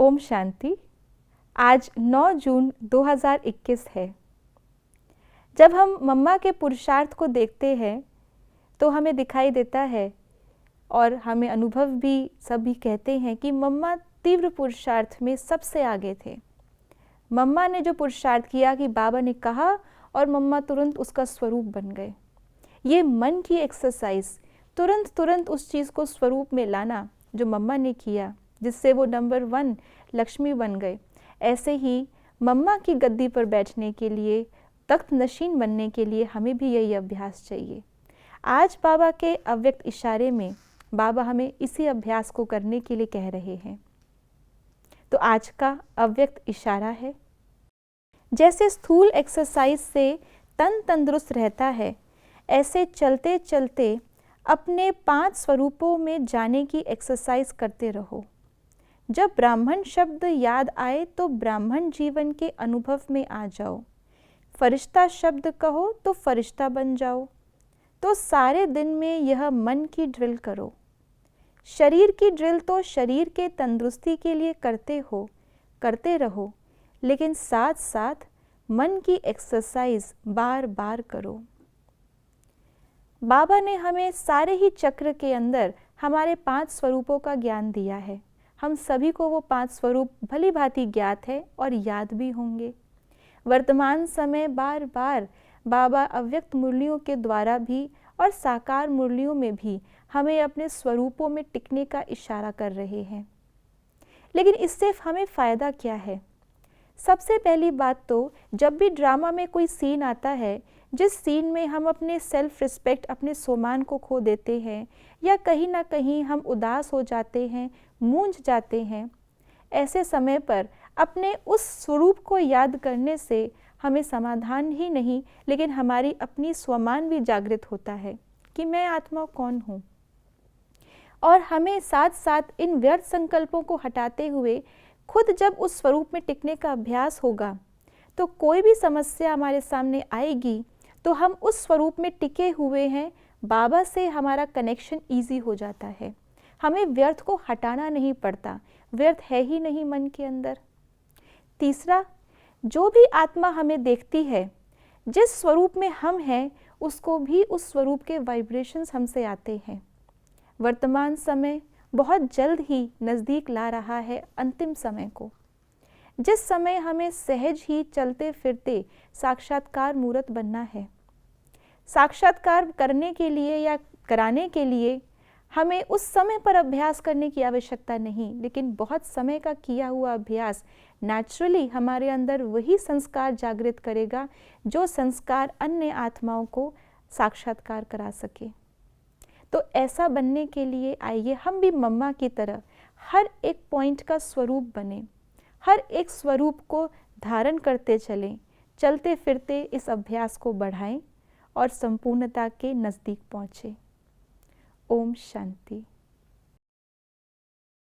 ओम शांति। आज 9 जून 2021 है। जब हम मम्मा के पुरुषार्थ को देखते हैं तो हमें दिखाई देता है और हमें अनुभव भी सभी कहते हैं कि मम्मा तीव्र पुरुषार्थ में सबसे आगे थे। मम्मा ने जो पुरुषार्थ किया कि बाबा ने कहा और मम्मा तुरंत उसका स्वरूप बन गए। ये मन की एक्सरसाइज, तुरंत उस चीज़ को स्वरूप में लाना जो मम्मा ने किया, जिससे वो नंबर 1 लक्ष्मी बन गए। ऐसे ही मम्मा की गद्दी पर बैठने के लिए, तख्त नशीन बनने के लिए हमें भी यही अभ्यास चाहिए। आज बाबा के अव्यक्त इशारे में बाबा हमें इसी अभ्यास को करने के लिए कह रहे हैं। तो आज का अव्यक्त इशारा है, जैसे स्थूल एक्सरसाइज से तन तंदुरुस्त रहता है, ऐसे चलते चलते अपने 5 स्वरूपों में जाने की एक्सरसाइज करते रहो। जब ब्राह्मण शब्द याद आए तो ब्राह्मण जीवन के अनुभव में आ जाओ। फरिश्ता शब्द कहो तो फरिश्ता बन जाओ। तो सारे दिन में यह मन की ड्रिल करो। शरीर की ड्रिल तो शरीर के तंदुरुस्ती के लिए करते रहो, लेकिन साथ साथ मन की एक्सरसाइज बार बार करो। बाबा ने हमें सारे ही चक्र के अंदर हमारे 5 स्वरूपों का ज्ञान दिया है। हम सभी को वो 5 स्वरूप भली भांति ज्ञात है और याद भी होंगे। वर्तमान समय बार बार बाबा अव्यक्त मुरलियों के द्वारा भी और साकार मुरलियों में भी हमें अपने स्वरूपों में टिकने का इशारा कर रहे हैं। लेकिन इससे हमें फ़ायदा क्या है? सबसे पहली बात तो, जब भी ड्रामा में कोई सीन आता है, जिस सीन में हम अपने सेल्फ रिस्पेक्ट, अपने सम्मान को खो देते हैं या कहीं ना कहीं हम उदास हो जाते हैं, मूंझ जाते हैं, ऐसे समय पर अपने उस स्वरूप को याद करने से हमें समाधान ही नहीं, लेकिन हमारी अपनी स्वमान भी जागृत होता है कि मैं आत्मा कौन हूँ। और हमें साथ साथ इन व्यर्थ संकल्पों को हटाते हुए खुद जब उस स्वरूप में टिकने का अभ्यास होगा, तो कोई भी समस्या हमारे सामने आएगी तो हम उस स्वरूप में टिके हुए हैं। बाबा से हमारा कनेक्शन ईजी हो जाता है। हमें व्यर्थ को हटाना नहीं पड़ता, व्यर्थ है ही नहीं मन के अंदर। तीसरा, जो भी आत्मा हमें देखती है, जिस स्वरूप में हम हैं, उसको भी उस स्वरूप के वाइब्रेशंस हमसे आते हैं। वर्तमान समय बहुत जल्द ही नज़दीक ला रहा है अंतिम समय को, जिस समय हमें सहज ही चलते फिरते साक्षात्कार मूर्त बनना है। साक्षात्कार करने के लिए या कराने के लिए हमें उस समय पर अभ्यास करने की आवश्यकता नहीं, लेकिन बहुत समय का किया हुआ अभ्यास नेचुरली हमारे अंदर वही संस्कार जागृत करेगा जो संस्कार अन्य आत्माओं को साक्षात्कार करा सके। तो ऐसा बनने के लिए आइए हम भी मम्मा की तरह हर एक पॉइंट का स्वरूप बने, हर एक स्वरूप को धारण करते चलें, चलते फिरते इस अभ्यास को बढ़ाएं और संपूर्णता के नज़दीक पहुँचें। ओम शांति।